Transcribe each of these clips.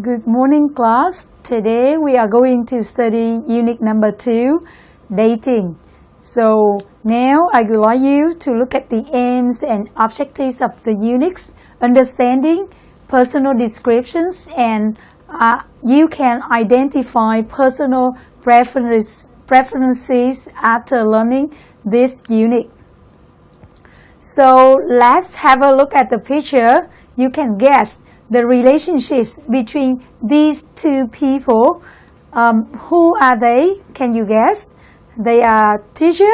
Good morning, class. Today we are going to study unit number 2, dating. So now I would like you to look at the aims and objectives of the units, understanding personal descriptions, and you can identify personal preferences after learning this unit. So let's have a look at the picture. You can guess the relationships between these two people. Who are they? Can you guess? They are teacher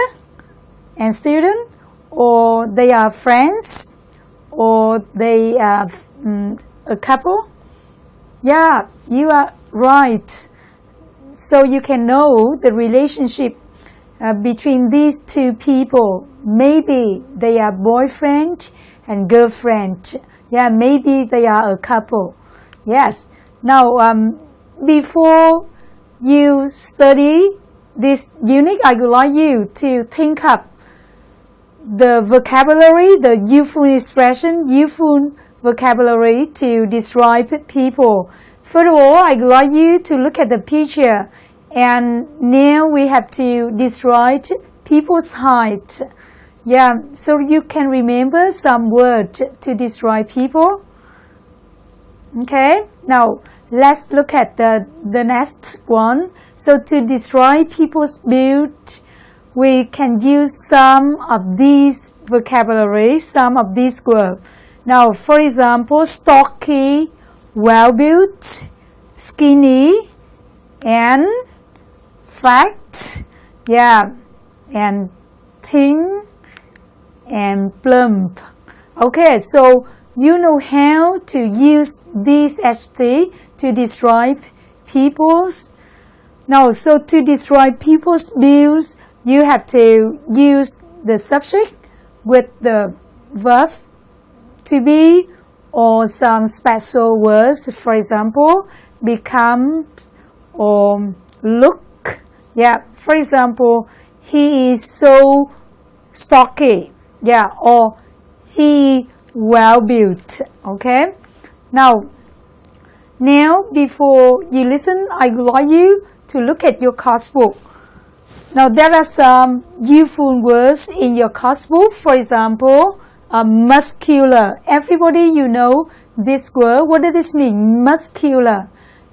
and student, or they are friends, or they are a couple? Yeah, you are right. So you can know the relationship between these two people. Maybe they are boyfriend and girlfriend. Yeah, maybe they are a couple. Yes. Now, before you study this unit, I would like you to think up the vocabulary, the useful expression, useful vocabulary to describe people. First of all, I would like you to look at the picture. And now we have to describe people's height. Yeah, so you can remember some words to describe people. Okay, now let's look at the next one. So to describe people's build, we can use some of these vocabulary, some of these words. Now, for example, stocky, well-built, skinny, and fat, yeah, and thin, and plump. Okay, so you know how to use these adjectives to describe people's. Now, so to describe people's builds, you have to use the subject with the verb to be or some special words. For example, become or look. Yeah, for example, he is so stocky. Yeah, or he well-built. Okay. Now, before you listen, I would like you to look at your course book. Now, there are some useful words in your course book. For example, muscular. Everybody, you know this word. What does this mean? Muscular.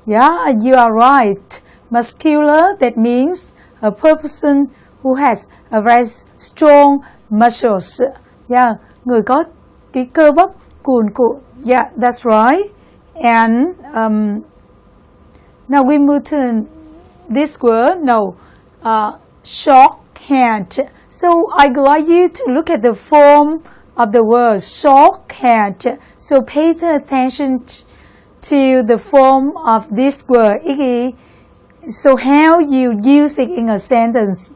Yeah, you are right. Muscular, that means a person who has a very strong muscles. Yeah, người có cái cơ bắp cuồn cuộn. Yeah, that's right. And now we move to this word. No, short hair. So I would like you to look at the form of the word short hair. So pay attention to the form of this word. So how you use it in a sentence.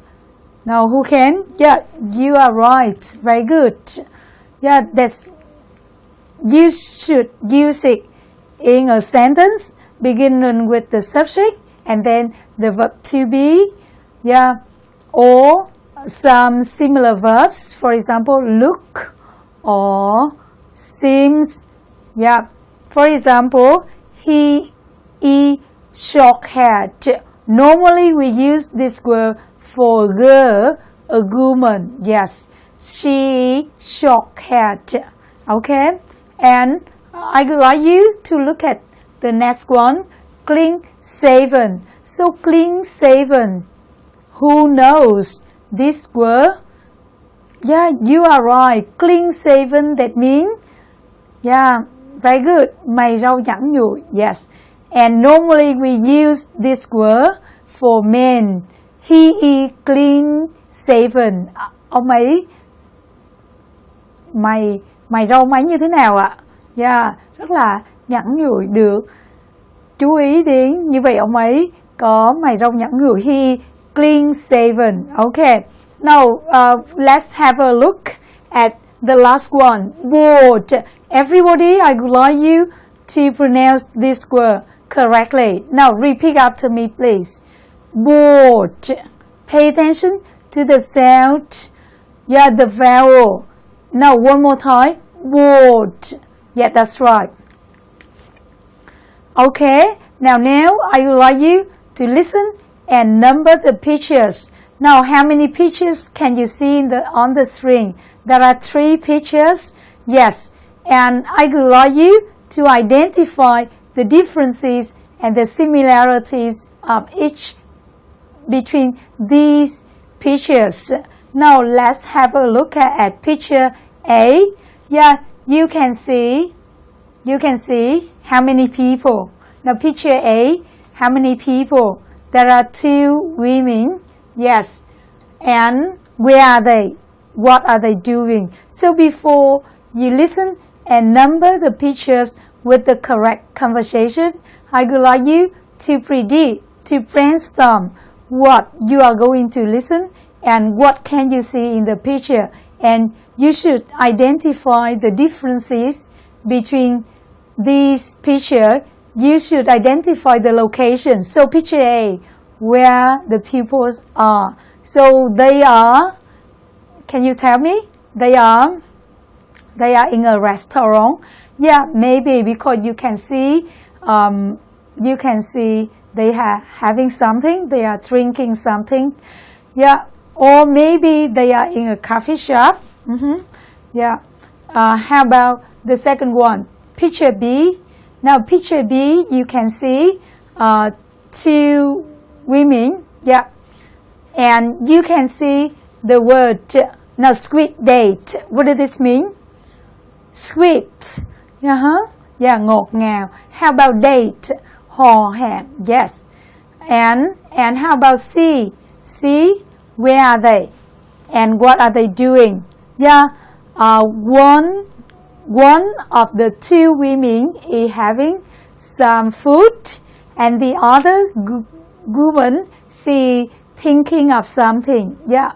Now, who can? Yeah, you are right. Very good. Yeah, you should use it in a sentence, beginning with the subject and then the verb to be. Yeah, or some similar verbs. For example, look or seems. Yeah, for example, he is short-haired. Normally, we use this word for a girl, a woman. Yes, she short-haired. Okay, and I would like you to look at the next one, clean-shaven. So clean-shaven. Who knows this word? Yeah, you are right. Clean-shaven, that means, yeah, very good. Mày râu nhẵn nhụi. Yes. And normally we use this word for men. He is clean shaven. Ông ấy mày râu máy như thế nào ạ? Yeah, rất là nhẵn nhụi. Được chú ý đến như vậy, ông ấy có mày râu nhẵn nhụi. He clean shaven. Okay. Now let's have a look at the last one. Bored. Everybody, I would like you to pronounce this word correctly. Now repeat after me, please. Bored. Pay attention to the sound. Yeah, the vowel. Now one more time. Bored. Yeah, that's right. Okay, now I would like you to listen and number the pictures. Now, how many pictures can you see on the screen? There are 3 pictures. Yes, and I would like you to identify the differences and the similarities of each between these pictures. Now, let's have a look at picture A. Yeah, you can see how many people. Now, picture A, how many people? There are 2 women. Yes. And where are they? What are they doing? So before you listen and number the pictures with the correct conversation, I would like you to predict, to brainstorm what you are going to listen and what can you see in the picture. And you should identify the differences between these pictures. You should identify the location. So picture A, where the pupils are. So they are, can you tell me? They are in a restaurant. Yeah, maybe because you can see they are having something, they are drinking something. Yeah, or maybe they are in a coffee shop. Yeah. How about the second one? Picture B. Now, picture B, you can see 2 women. Yeah. And you can see the word. Now, sweet date. What does this mean? Sweet. Yeah, ngọt ngào. How about date? Hò hẹn. Yes. And how about C? C, where are they? And what are they doing? Yeah, one of the 2 women is having some food, and the other woman, she thinking of something. Yeah.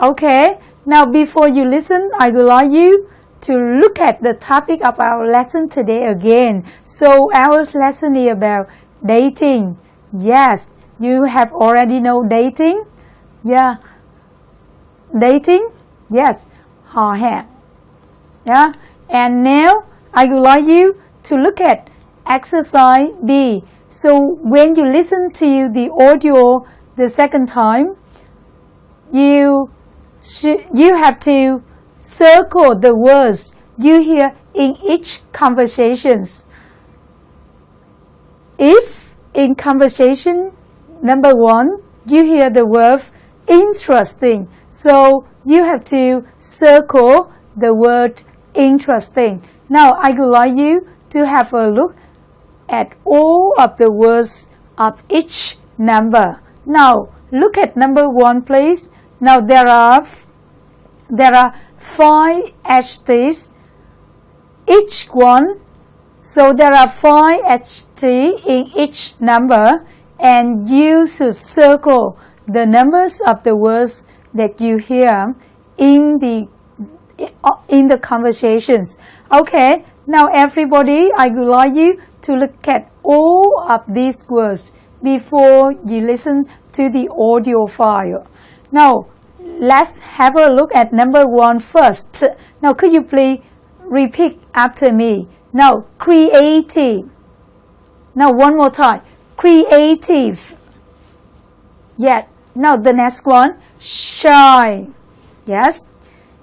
Okay. Now, before you listen, I would like you to look at the topic of our lesson today again. So, our lesson is about dating. Yes, you have already know dating. Yeah. Dating. Yes. Hò hẹn. Yeah. And now, I would like you to look at exercise B. So, when you listen to the audio the second time, you have to circle the words you hear in each conversations. If in conversation number 1, you hear the word interesting, so you have to circle the word interesting. Now, I would like you to have a look at all of the words of each number. Now, look at number 1, please. Now, there are 5 HTs, each one. So, there are 5 HT in each number, and you should circle the numbers of the words that you hear in the conversations. Okay, now everybody, I would like you to look at all of these words before you listen to the audio file. Now, let's have a look at number 1 first. Now, could you please repeat after me? Now, creative. Now, one more time. Creative. Yeah. Now, the next one. Shy. Yes.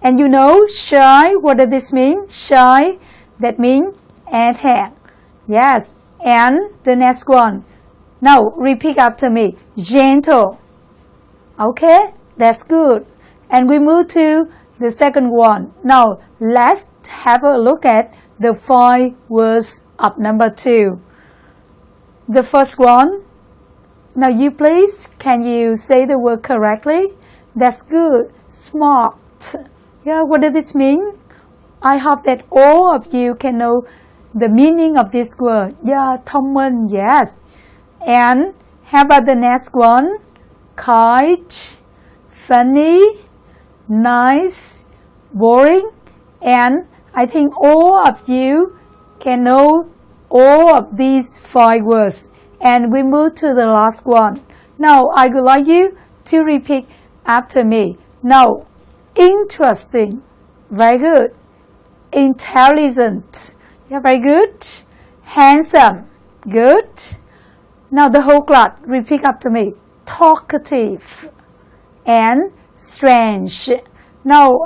And you know, shy, what does this mean? Shy, that means e thẹn. Yes. And the next one. Now, repeat after me. Gentle. Okay, that's good. And we move to the second one. Now, let's have a look at the 5 words of number 2. The first one. Now, you please, can you say the word correctly? That's good. Smart. Yeah, what does this mean? I hope that all of you can know the meaning of this word. Yeah, thông minh, yes. And how about the next one? Kind, funny, nice, boring. And I think all of you can know all of these 5 words. And we move to the last one. Now, I would like you to repeat after me. Now, interesting. Very good. Intelligent. Yeah, very good. Handsome. Good. Now the whole class repeat after me. Talkative and strange. Now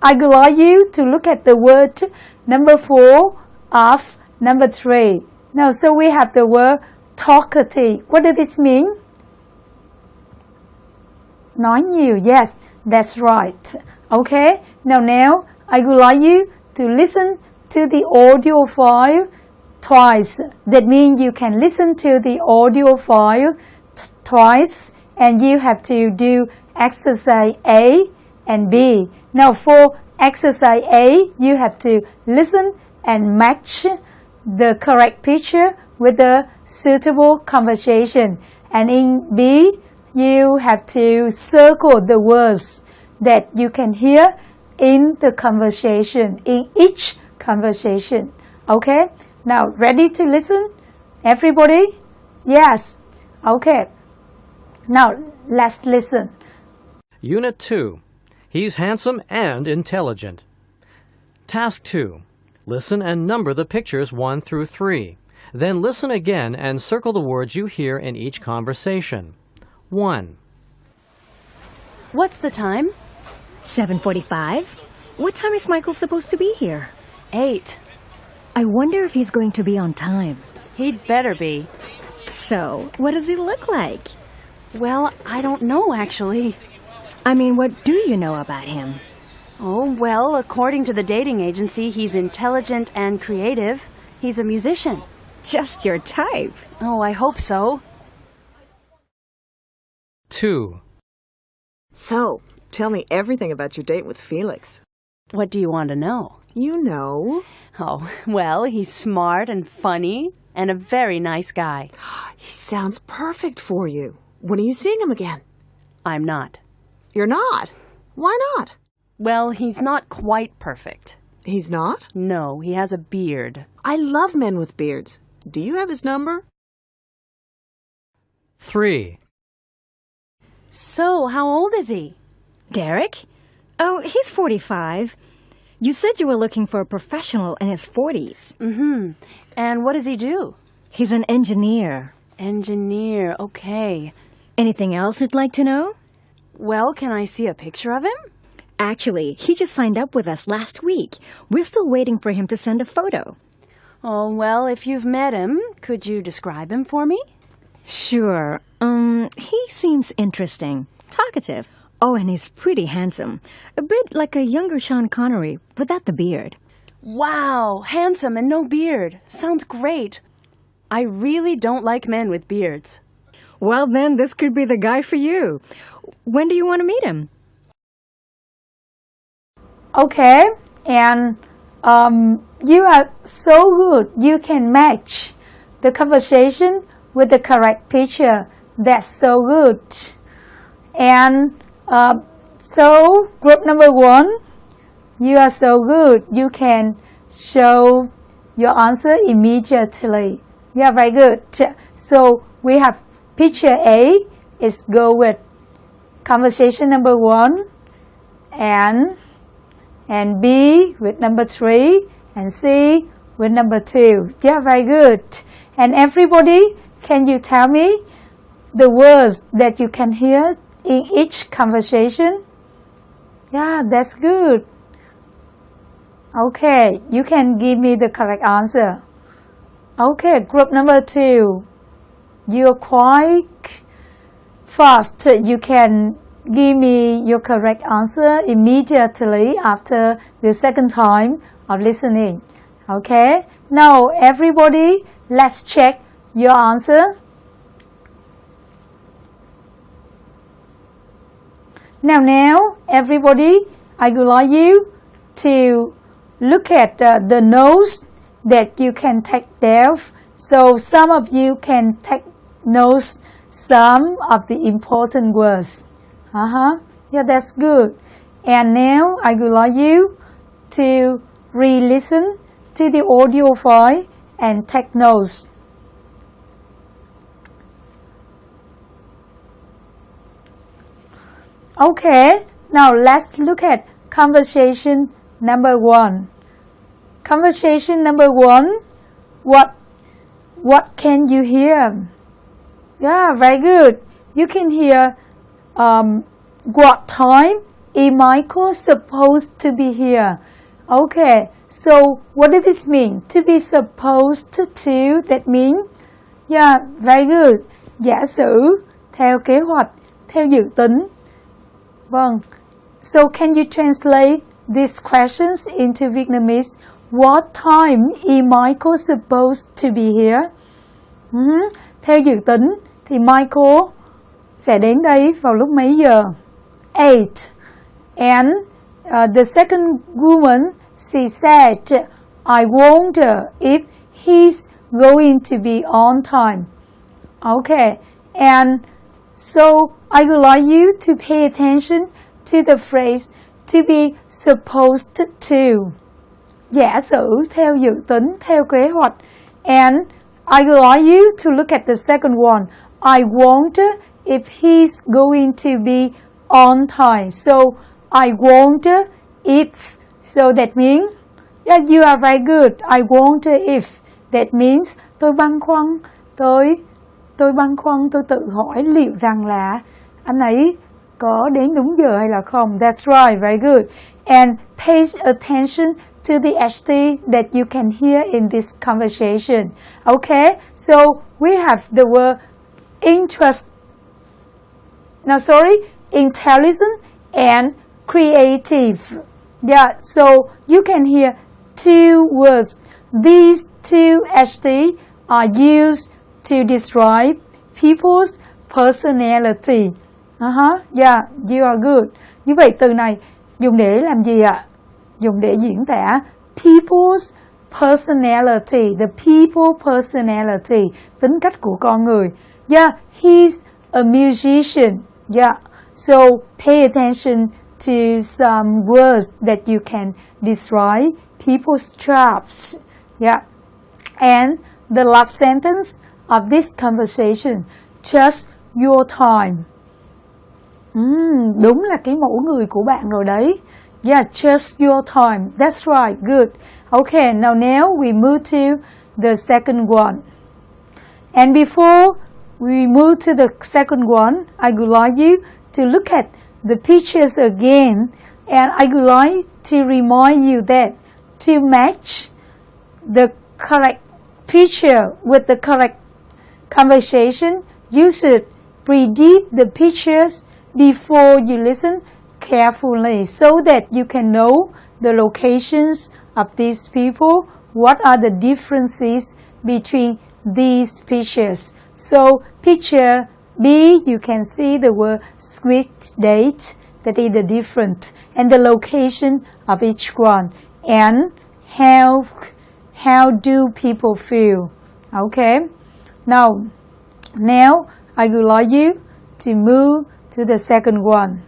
I would like you to look at the word number 4 of number 3. Now, so we have the word talkative. What does this mean? Nói nhiều. Yes, that's right. Okay. Now I would like you to listen to the audio file twice. That means you can listen to the audio file twice, and you have to do exercise A and B. Now for exercise A, you have to listen and match the correct picture with the suitable conversation. And in B, you have to circle the words that you can hear in the conversation, in each conversation. Okay? Now, ready to listen? Everybody? Yes. Okay. Now, let's listen. Unit 2. He's handsome and intelligent. Task 2. Listen and number the pictures 1 through 3. Then listen again and circle the words you hear in each conversation. 1. What's the time? 7:45. What time is Michael supposed to be here? 8. I wonder if he's going to be on time. He'd better be. So, what does he look like? Well, I don't know, actually. I mean, what do you know about him? Oh, well, according to the dating agency, he's intelligent and creative. He's a musician. Just your type. Oh, I hope so. 2. So, tell me everything about your date with Felix. What do you want to know? You know. Oh, well, he's smart and funny and a very nice guy. He sounds perfect for you. When are you seeing him again? I'm not. You're not? Why not? Well, he's not quite perfect. He's not? No, he has a beard. I love men with beards. Do you have his number? 3. So, how old is he? Derek? Oh, he's 45. You said you were looking for a professional in his 40s. Mm-hmm. And what does he do? He's an engineer. Engineer, okay. Anything else you'd like to know? Well, can I see a picture of him? Actually, he just signed up with us last week. We're still waiting for him to send a photo. Oh, well, if you've met him, could you describe him for me? Sure. He seems interesting. Talkative. Oh, and he's pretty handsome. A bit like a younger Sean Connery, without the beard. Wow, handsome and no beard. Sounds great. I really don't like men with beards. Well, then, this could be the guy for you. When do you want to meet him? Okay, and you are so good. You can match the conversation with the correct picture. That's so good. And so group number 1, you are so good. You can show your answer immediately. Yeah, very good. So we have picture A is go with conversation number 1, and B with number 3, and C with number 2. Yeah, very good. And everybody, can you tell me the words that you can hear in each conversation? Yeah, that's good. Okay, you can give me the correct answer. Okay, group number 2. You're quite fast. You can give me your correct answer immediately after the second time of listening. Okay, now everybody, let's check your answer. Now, everybody, I would like you to look at the notes that you can take down. So some of you can take notes some of the important words. Yeah, that's good. And now I would like you to re-listen to the audio file and take notes. Okay, now let's look at conversation number 1. Conversation number 1, What can you hear? Yeah, very good. You can hear what time is Michael supposed to be here? Okay, so what does this mean? To be supposed to, that means, yeah, very good. Giả sử, theo kế hoạch, theo dự tính. Vâng. So can you translate these questions into Vietnamese? What time is Michael supposed to be here? Theo dự tính thì Michael sẽ đến đây vào lúc mấy giờ? 8. And the second woman, she said, I wonder if he's going to be on time. Okay, and so I would like you to pay attention to the phrase to be supposed to. Giả sử, theo dự tính, theo kế hoạch. And I would like you to look at the second one. I wonder if he's going to be on time. So I wonder if. So that means, yeah, you are very good. I wonder if. That means tôi băn khoăn, tôi tự hỏi liệu rằng là anh ấy có đến đúng giờ hay là không. That's right, very good. And pay attention to the HT that you can hear in this conversation. Okay, so we have the word intelligent and creative. Yeah, so you can hear two words. These two HT are used to describe people's personality. Yeah, you are good. Như vậy từ này dùng để làm gì ạ? Dùng để diễn tả people's personality, the people personality, tính cách của con người. Yeah, he's a musician. Yeah, so pay attention to some words that you can describe people's traits. Yeah, and the last sentence of this conversation, just your time. Đúng là cái mẫu người của bạn rồi đấy. Yeah, just your time. That's right, good. Okay, now we move to the second one. And before we move to the second one, I would like you to look at the pictures again. And I would like to remind you that to match the correct picture with the correct conversation, you should read the pictures before you listen carefully so that you can know the locations of these people, what are the differences between these pictures. So picture B, you can see the word squid date, that is the different, and the location of each one, and how do people feel. Okay, now I would like you to move to the second one.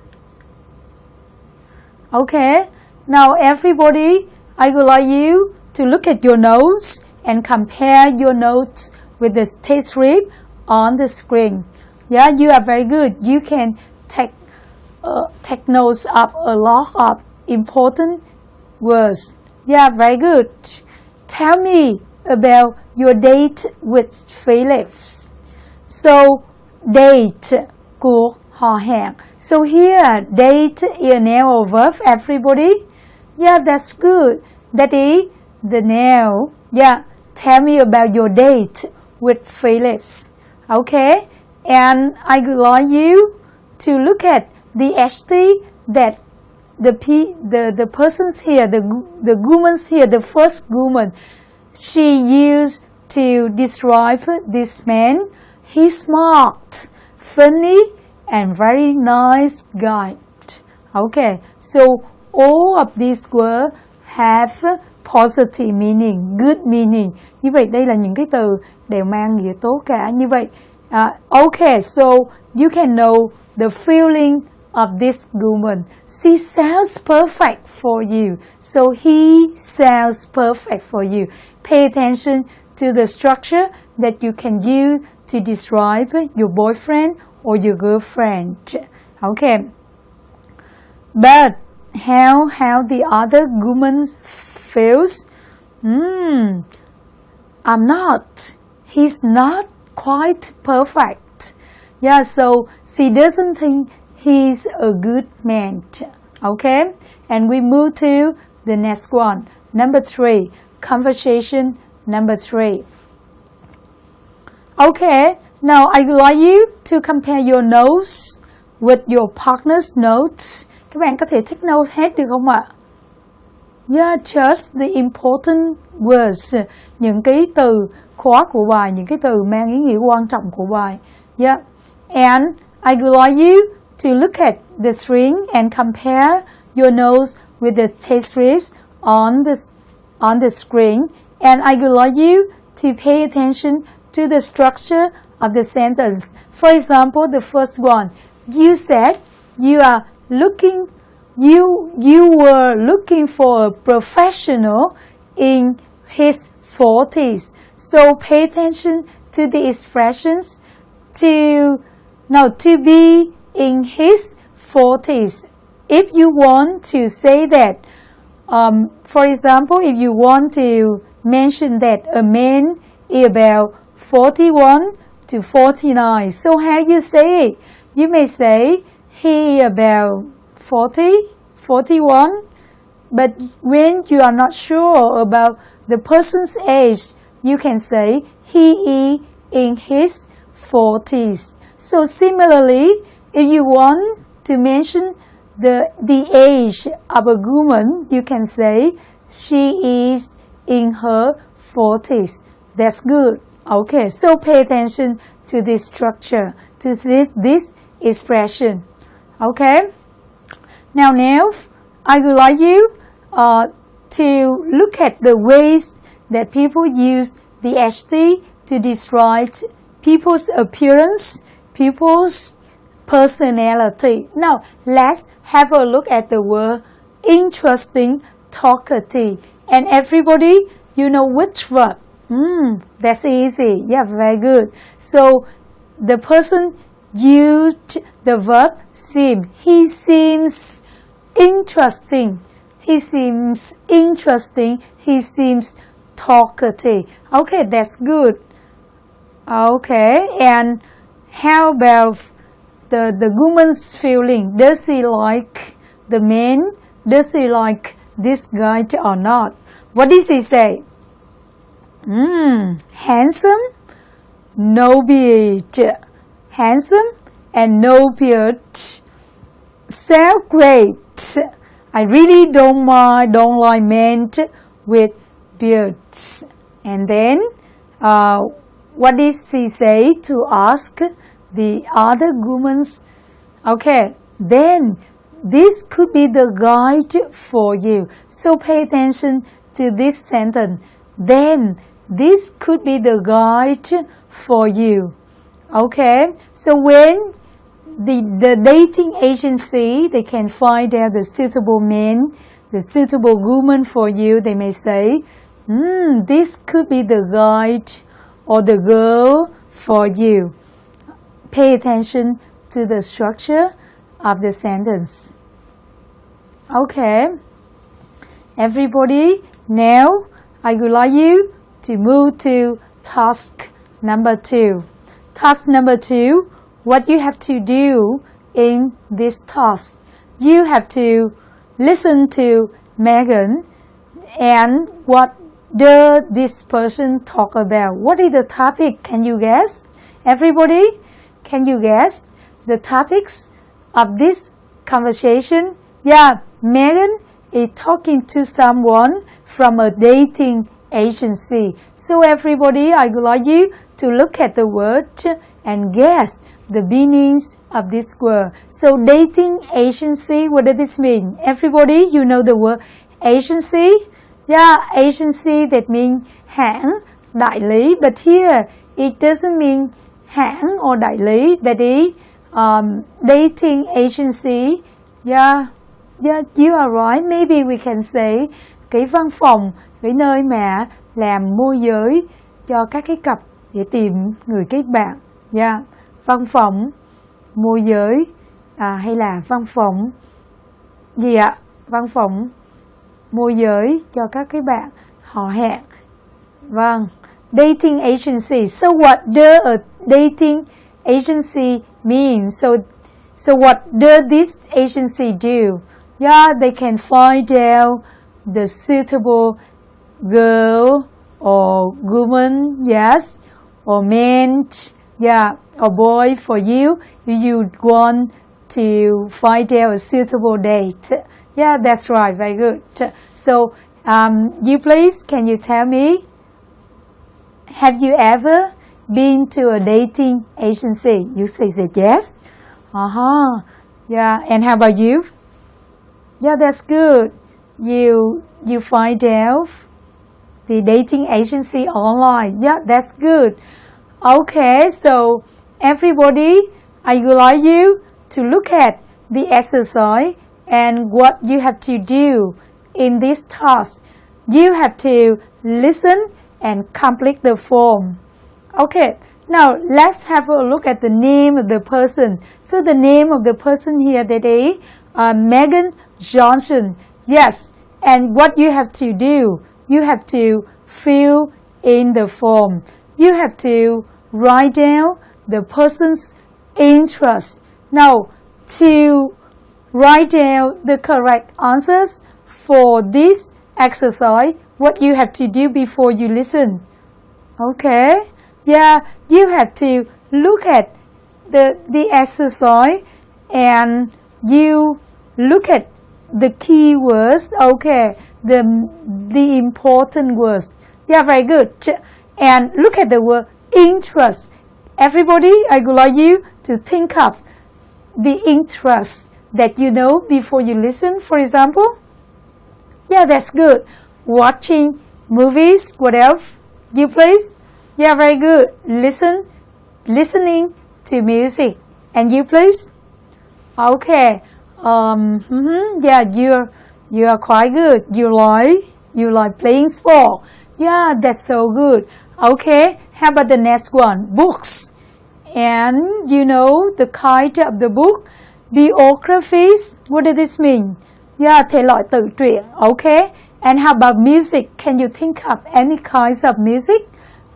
Okay, now everybody, I would like you to look at your notes and compare your notes with the text script on the screen. Yeah, you are very good. You can take notes of a lot of important words. Yeah, very good. Tell me about your date with Phillips. So, date, cuộc hò hẹn. So here, date is a noun or verb, everybody. Yeah, that's good. That is the noun. Yeah, tell me about your date with Phillips. Okay, and I would like you to look at the HT that the persons here, the woman's here, the first woman, she used to describe this man. He's smart, funny, and very nice guy. Okay, so all of these words have positive meaning, good meaning. Như vậy đây là những cái từ đều mang nghĩa tố cả. Như vậy, okay, so you can know the feeling of this woman. She sounds perfect for you. So he sounds perfect for you. Pay attention to the structure that you can use to describe your boyfriend or your girlfriend. Okay. But how the other woman feels? I'm not. He's not quite perfect. Yeah, so she doesn't think he's a good man. Okay, and we move to the next one. Number 3, conversation number 3. Okay, now I would like you to compare your notes with your partner's notes. Các bạn có thể take note hết được không ạ? Yeah, just the important words, những cái từ khóa của bài, những cái từ mang ý nghĩa quan trọng của bài. Yeah, and I would like you to look at the string and compare your notes with the text strips on the screen. And I would like you to pay attention to the structure of the sentence. For example, the first one, you said you were looking for a professional in his 40s. So pay attention to the expressions to be in his 40s. If you want to say that, for example, if you want to mention that a man is about 41 to 49, so how you say it? You may say he about 40, 41, but when you are not sure about the person's age, you can say he is in his 40s. So similarly, if you want to mention the age of a woman, you can say she is in her 40s. That's good. Okay, so pay attention to this structure, to this expression. Okay? Now I would like you to look at the ways that people use the HT to describe people's appearance, people's personality. Now, let's have a look at the word interesting, talkative. And everybody, you know which verb? That's easy. Yeah, very good. So, the person used the verb seem. He seems interesting. He seems interesting. He seems talkative. Okay, that's good. Okay, and how about the woman's feeling? Does she like the man? Does she like this guy or not? What did he say? Handsome, no beard. Handsome and no beard. Sound great. I really don't like men with beards. And then, what did he say to ask the other woman's? Okay, then this could be the guide for you. So pay attention to this sentence. Then this could be the guide for you. Okay, so when the dating agency, they can find out the suitable man, the suitable woman for you, they may say, this could be the guide or the girl for you. Pay attention to the structure of the sentence. Okay, everybody, now I would like you to move to task number 2. Task number 2, what you have to do in this task. You have to listen to Megan and what does this person talk about? What is the topic? Can you guess? Everybody, can you guess the topics of this conversation? Yeah, Megan is talking to someone from a dating agency. So everybody, I would like you to look at the word and guess the meanings of this word. So dating agency, what does this mean? Everybody, you know the word agency? Yeah, agency, that means hãng, đại lý. But here, it doesn't mean hãng or đại lý. That is dating agency. Yeah, you are right. Maybe we can say cái văn phòng, cái nơi mà làm môi giới cho các cái cặp để tìm người kết bạn. Yeah, văn phòng, môi giới, hay là văn phòng gì ạ? Văn phòng môi giới cho các cái bạn họ hẹn. Vâng, dating agency. So what does a dating agency mean? So what does this agency do? Yeah, they can find out the suitable girl or woman, yes, or man, yeah, or boy for you. You want to find out a suitable date. Yeah, that's right, very good. So, you please, can you tell me, have you ever been to a dating agency? You say that yes. Yeah, and how about you? Yeah, that's good. You find out the dating agency online. Yeah, that's good. Okay, so everybody, I would like you to look at the exercise and what you have to do in this task. You have to listen and complete the form. Okay, now let's have a look at the name of the person. So the name of the person here, that is Megan Johnson. Yes, and what you have to do, you have to fill in the form. You have to write down the person's interest. Now, to write down the correct answers for this exercise, what you have to do before you listen. Okay, yeah, you have to look at the exercise and you look at the key words, okay, the important words. Yeah, very good. And look at the word interest. Everybody, I would like you to think of the interest that you know before you listen, for example. Yeah, that's good. Watching movies, what else? You please? Yeah, very good. Listening to music. And you please? Okay. Yeah, you are quite good. You like playing sport. Yeah, that's so good. Okay, how about the next one? Books. And you know the kind of the book. Biographies. What does this mean? Yeah, thể loại tự truyện. Okay. And how about music? Can you think of any kinds of music?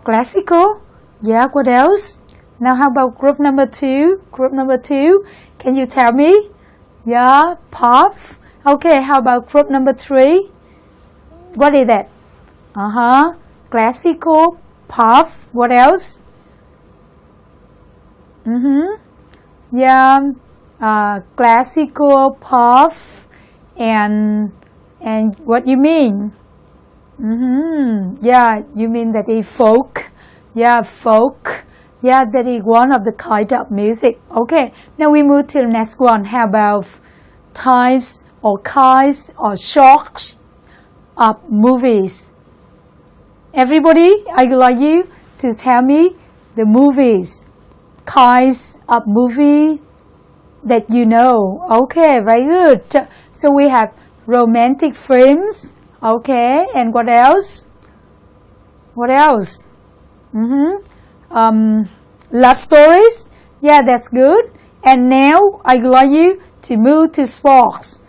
Classical. Yeah, what else? Now how about group number 2? Group number 2. Can you tell me? Yeah, pop. Okay, how about group number 3? What is that? Classical, pop. What else? Yeah, classical, pop, and what you mean? Yeah, you mean that is folk. Yeah, folk. Yeah, that is one of the kind of music. Okay, now we move to the next one. How about types or kinds or sorts of movies? Everybody, I would like you to tell me the movies, kinds of movie that you know. Okay, very good. So we have romantic films. Okay, and what else? What else? Love stories. Yeah, that's good. And now I would like you to move to sports.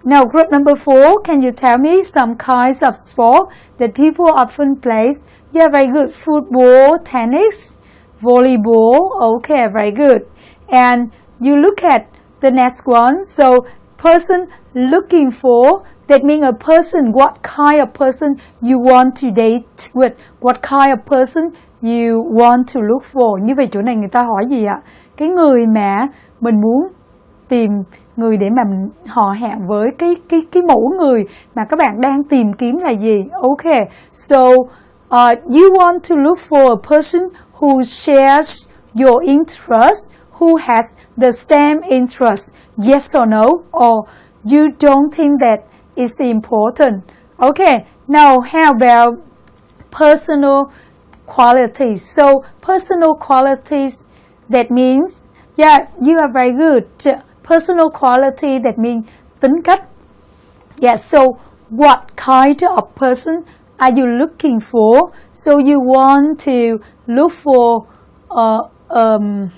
Now, group number 4, can you tell me some kinds of sport that people often play? Yeah, very good. Football, tennis, volleyball. Okay, very good. And you look at the next one. So, person looking for, that means a person, what kind of person you want to date with, what kind of person you want to look for. Như vậy chỗ này người ta hỏi gì ạ? Cái người mà mình muốn tìm người để mà họ hẹn với, cái mẫu người mà các bạn đang tìm kiếm là gì? Okay, so you want to look for a person who shares your interest, who has the same interest, yes or no, or you don't think that is important. Okay, now how about personal qualities? So personal qualities, that means, yeah, you are very good. Personal quality, that means tính cách. Yeah, so what kind of person are you looking for? So you want to look for an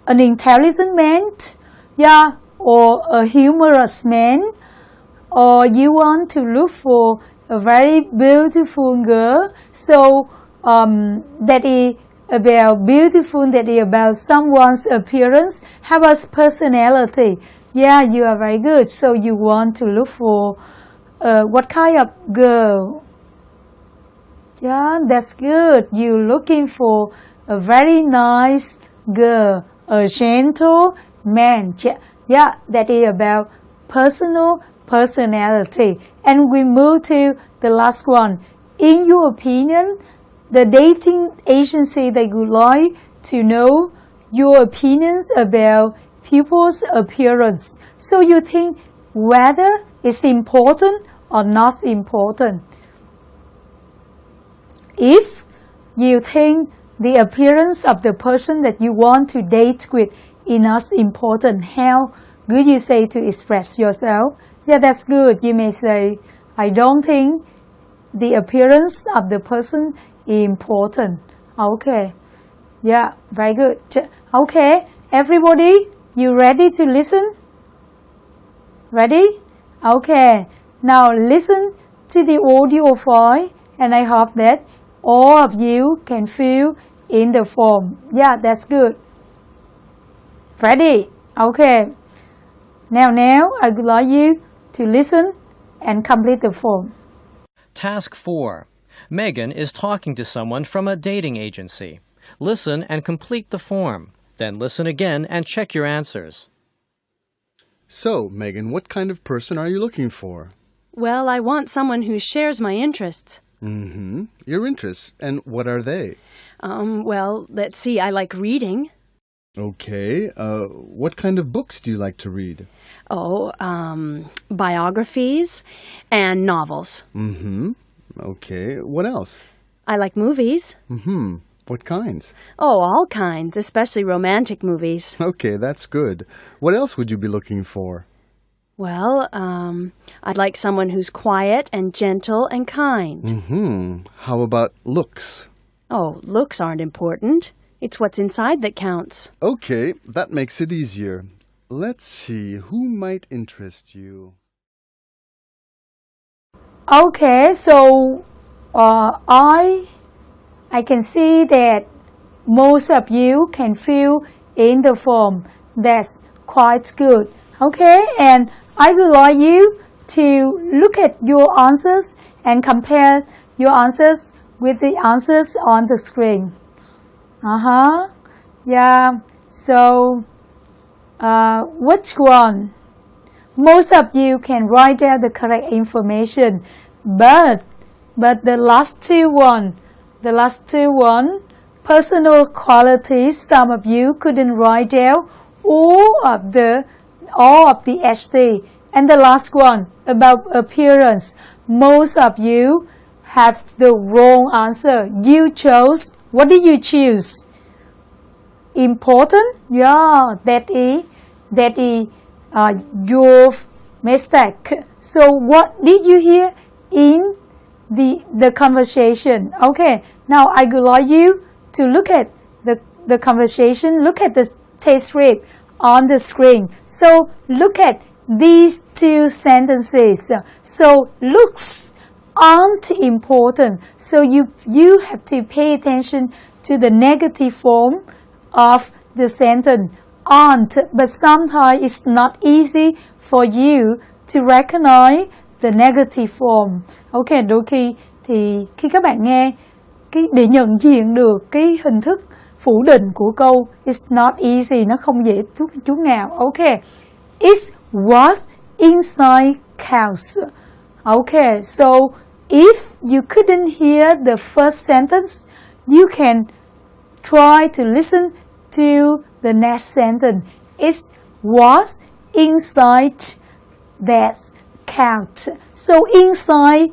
intelligent man, yeah, or a humorous man, or you want to look for a very beautiful girl. So that is about beautiful, that is about someone's appearance. How about personality? Yeah, you are very good. So you want to look for what kind of girl? Yeah, that's good. You're looking for a very nice girl, a gentle man. Yeah, that is about personality. And we move to the last one. In your opinion, the dating agency, they would like to know your opinions about people's appearance. So you think whether it's important or not important. If you think the appearance of the person that you want to date with is not important, how good you say to express yourself? Yeah, that's good. You may say, I don't think the appearance of the person is important. Okay. Yeah, very good. Okay, everybody, you ready to listen? Ready? Okay. Now listen to the audio file, and I hope that all of you can fill in the form. Yeah, that's good. Ready? Okay. Now I would like you to listen and complete the form. Task 4. Megan is talking to someone from a dating agency. Listen and complete the form. Then listen again and check your answers. So, Megan, what kind of person are you looking for? Well, I want someone who shares my interests. Mm-hmm. Your interests. And what are they? Well, let's see. I like reading. Okay. What kind of books do you like to read? Oh, biographies and novels. Mm-hmm. Okay. What else? I like movies. Mm-hmm. What kinds? Oh, all kinds, especially romantic movies. Okay, that's good. What else would you be looking for? Well, I'd like someone who's quiet and gentle and kind. Mm-hmm. How about looks? Oh, looks aren't important. It's what's inside that counts. Okay, that makes it easier. Let's see, who might interest you? Okay, so I can see that most of you can fill in the form. That's quite good. Okay, and I would like you to look at your answers and compare your answers with the answers on the screen. Yeah, so which one? Most of you can write down the correct information, but the last two one, personal qualities, some of you couldn't write down all of the HT. And the last one, about appearance, most of you have the wrong answer. You chose, what did you choose? Important? Yeah, that is your mistake. So what did you hear in the conversation? Okay, now I would like you to look at the conversation, look at the text script on the screen. So look at these two sentences. So looks aren't important. So you have to pay attention to the negative form of the sentence. Aren't, but sometimes it's not easy for you to recognize the negative form. Okay, đôi khi các bạn nghe để nhận diện được cái hình thức phủ định của câu it's not easy, nó không dễ chút nào. Okay, it was inside counts. Okay, so if you couldn't hear the first sentence, you can try to listen to the next sentence. It was inside that count. So inside,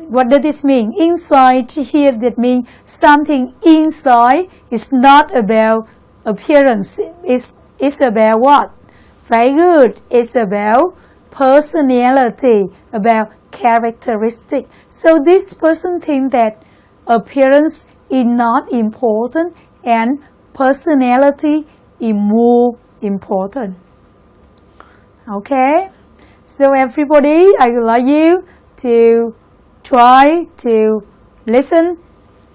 what does this mean? Inside here, that means something inside is not about appearance. It's about what? Very good. It's about personality, about characteristic. So this person thinks that appearance is not important and personality is more important. Okay? So everybody, I would like you to try to listen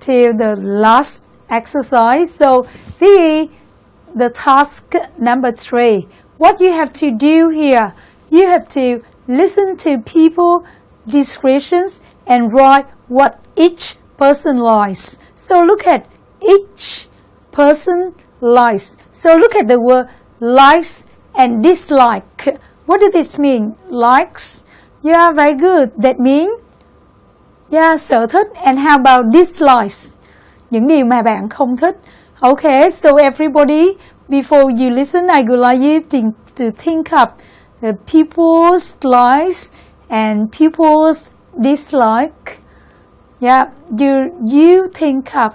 to the last exercise. So the task number 3. What you have to do here, you have to listen to people descriptions and write what each person likes. So look at each person likes. So look at the word likes and dislike. What does this mean? Likes? Yeah, very good. That means sở thích. And how about dislikes? Những điều mà bạn không thích. Okay, so everybody, before you listen, I would like you to think of the people's likes and people's dislike. Yeah, you think of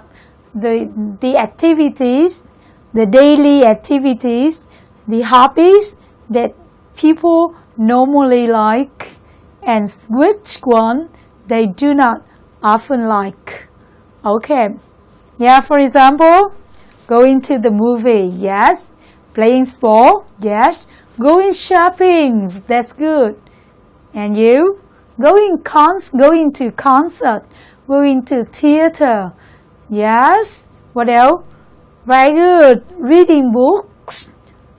the activities, the daily activities, the hobbies that people normally like, and which one they do not often like. Okay. Yeah, for example, going to the movie, yes. Playing sport, yes. Going shopping, that's good. And you? Going to concert, going to theater, yes. What else? Very good. Reading books,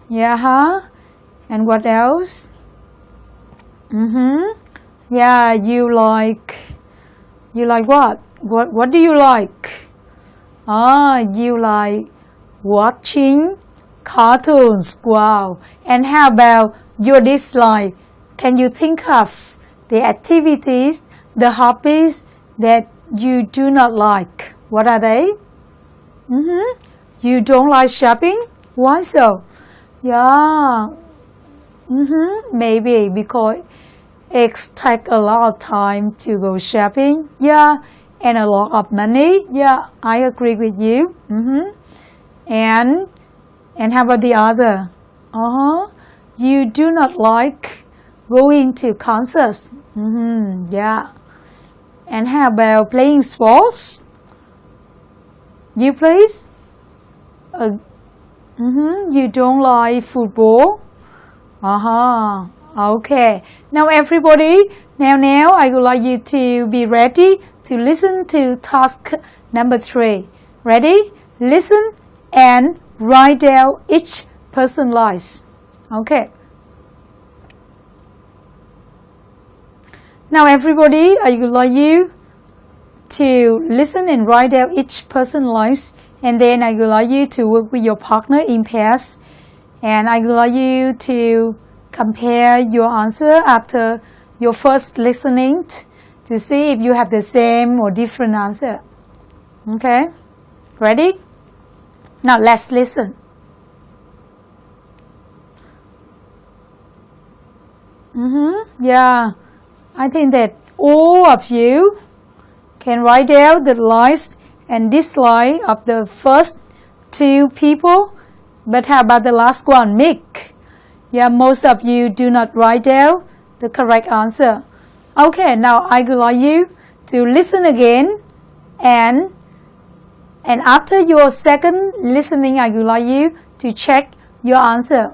yeah. And what else? Yeah, you like what? What do you like? You like watching cartoons. Wow. And how about your dislike? Can you think of the activities, the hobbies that you do not like? What are they? You don't like shopping? Why so? Yeah. Maybe because it takes a lot of time to go shopping. Yeah. And a lot of money. Yeah, I agree with you. And how about the other? You do not like going to concerts. Yeah. And how about playing sports? You please? You don't like football? Okay. Now everybody, now I would like you to be ready to listen to task number 3. Ready? Listen and write down each person likes. Okay. Now everybody, I would like you to listen and write down each person likes, and then I would like you to work with your partner in pairs, and I would like you to compare your answer after your first listening to see if you have the same or different answer. Okay? Ready? Now let's listen. Yeah, I think that all of you can write down the likes and dislike of the first 2 people. But how about the last one, Mick? Yeah, most of you do not write down the correct answer. Okay, now I would like you to listen again, and after your second listening, I would like you to check your answer.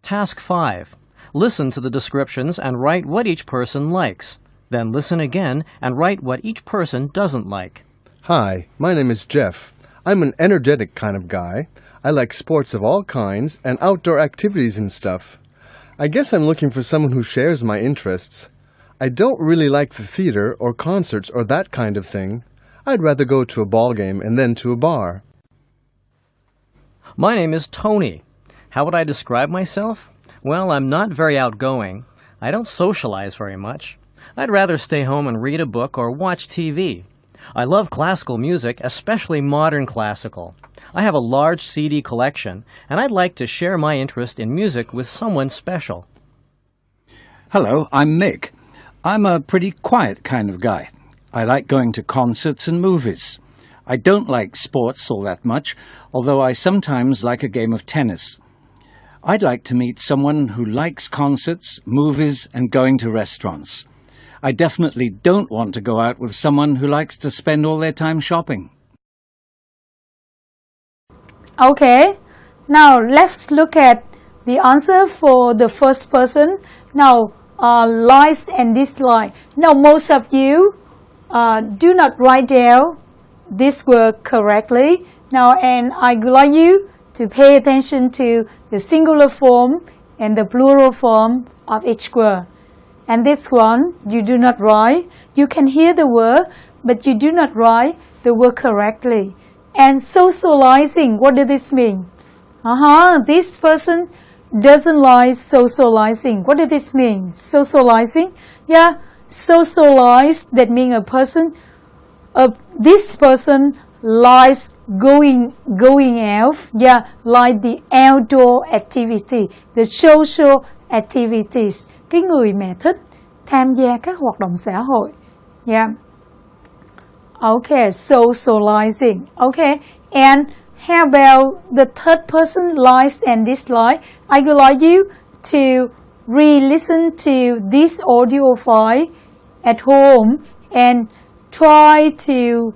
Task 5. Listen to the descriptions and write what each person likes. Then listen again and write what each person doesn't like. Hi, my name is Jeff. I'm an energetic kind of guy. I like sports of all kinds and outdoor activities and stuff. I guess I'm looking for someone who shares my interests. I don't really like the theater or concerts or that kind of thing. I'd rather go to a ball game and then to a bar. My name is Tony. How would I describe myself? Well, I'm not very outgoing. I don't socialize very much. I'd rather stay home and read a book or watch TV. I love classical music, especially modern classical. I have a large CD collection, and I'd like to share my interest in music with someone special. Hello, I'm Mick. I'm a pretty quiet kind of guy. I like going to concerts and movies. I don't like sports all that much, although I sometimes like a game of tennis. I'd like to meet someone who likes concerts, movies, and going to restaurants. I definitely don't want to go out with someone who likes to spend all their time shopping. Okay, now let's look at the answer for the first person. Now, likes and dislike. Now, most of you do not write down this word correctly. Now, and I would like you to pay attention to the singular form and the plural form of each word. And this one, you do not write. You can hear the word, but you do not write the word correctly. And socializing, what does this mean? This person doesn't like socializing. What does this mean? Socializing? Yeah, socialize, that means a person, this person likes going out. Yeah, like the outdoor activity, the social activities. Cái người mà thích tham gia các hoạt động xã hội. Yeah. Okay, socializing. Okay, and how about the third person, likes and dislike? I would like you to re-listen to this audio file at home and try to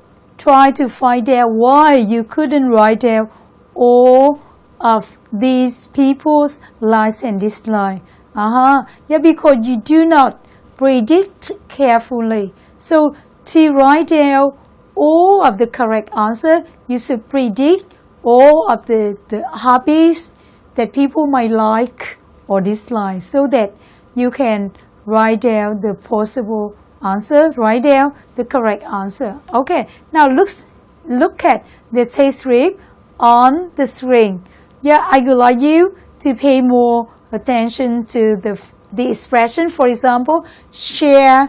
find out why you couldn't write down all of these people's likes and dislikes. Yeah, because you do not predict carefully. So to write down all of the correct answer, you should predict all of the hobbies that people might like or dislike, so that you can write down the possible answer, write down the correct answer. Okay, now look at the text script on the screen. Yeah, I would like you to pay more attention to the expression. For example, share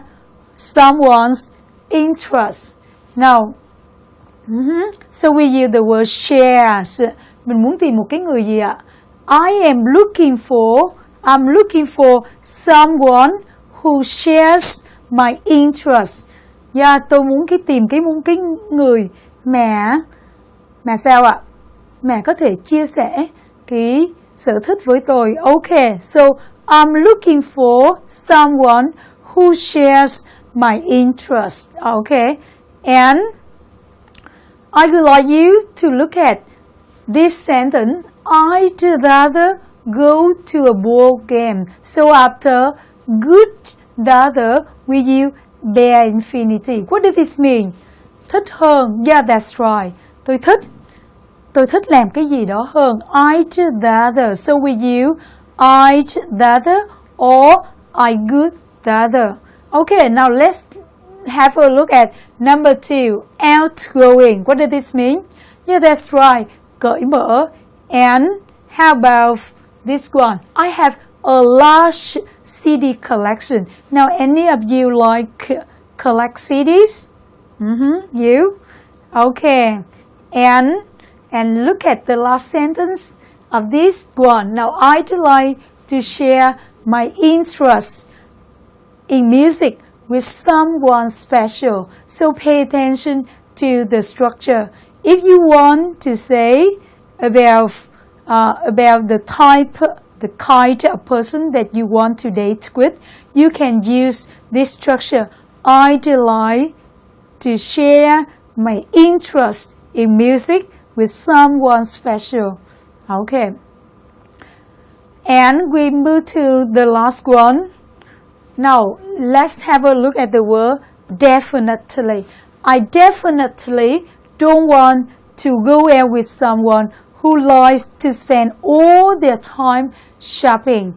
someone's interest. Now, so we use the word shares. Mình muốn tìm một cái người gì ạ? I'm looking for someone who shares my interest. Yeah, tôi muốn tìm cái người mà sao ạ? Mà có thể chia sẻ cái sở thích với tôi. Okay, so I'm looking for someone who shares my interest. Okay, and I would like you to look at this sentence. I'd rather go to a ball game. So after good rather, we use bare infinity. What does this mean? Thích hơn. Yeah, that's right. Tôi thích làm cái gì đó hơn. I'd rather. So we use I'd rather or I would rather. Okay, now let's have a look at number 2, outgoing. What does this mean? Yeah, that's right. Cởi mở. And how about this one? I have a large CD collection. Now, any of you like collect CDs? You? Okay. And look at the last sentence of this one. Now, I'd like to share my interest in music with someone special. So pay attention to the structure. If you want to say about the kind of person that you want to date with, you can use this structure. I'd like to share my interest in music with someone special. Okay. And we move to the last one. Now, let's have a look at the word definitely. I definitely don't want to go out with someone who likes to spend all their time shopping.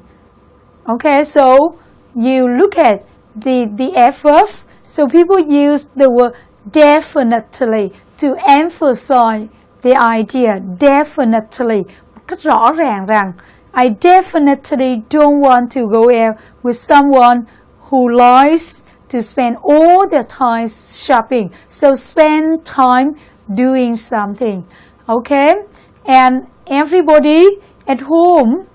Okay, so you look at the FF. So people use the word definitely to emphasize the idea. Definitely. Một cách rõ ràng rằng I definitely don't want to go out with someone who likes to spend all their time shopping. So spend time doing something. Okay? And everybody at home,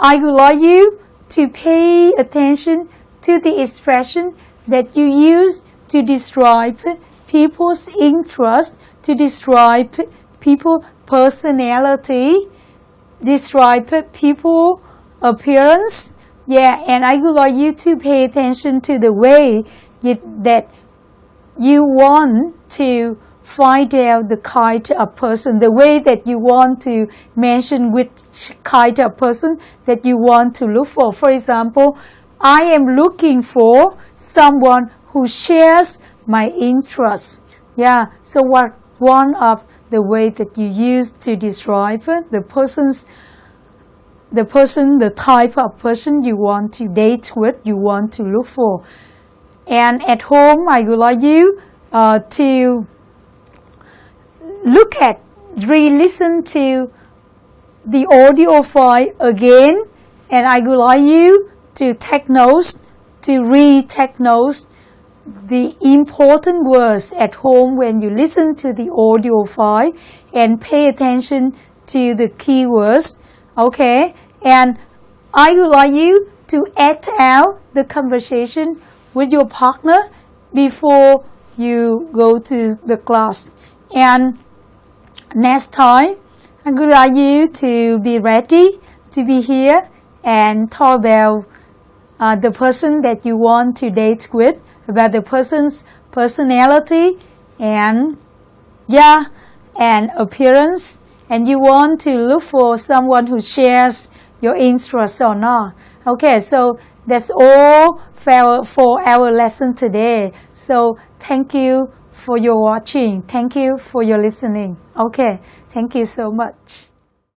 I would like you to pay attention to the expression that you use to describe people's interest, to describe people's personality, describe people's appearance. Yeah, and I would like you to pay attention to the way that you want to find out the kind of person, the way that you want to mention which kind of person that you want to look for. For example, I am looking for someone who shares my interests. Yeah, so what one of the way that you use to describe the type of person you want to date with, you want to look for. And at home, I would like you to re-listen to the audio file again, and I would like you to take notes, to re-take notes the important words at home when you listen to the audio file, and pay attention to the keywords. Okay, and I would like you to act out the conversation with your partner before you go to the class. And next time, I would like you to be ready to be here and talk about the person that you want to date with, about the person's personality and appearance, and you want to look for someone who shares your interests or not. Okay, so that's all for our lesson today. So thank you for your watching. Thank you for your listening. Okay, thank you so much.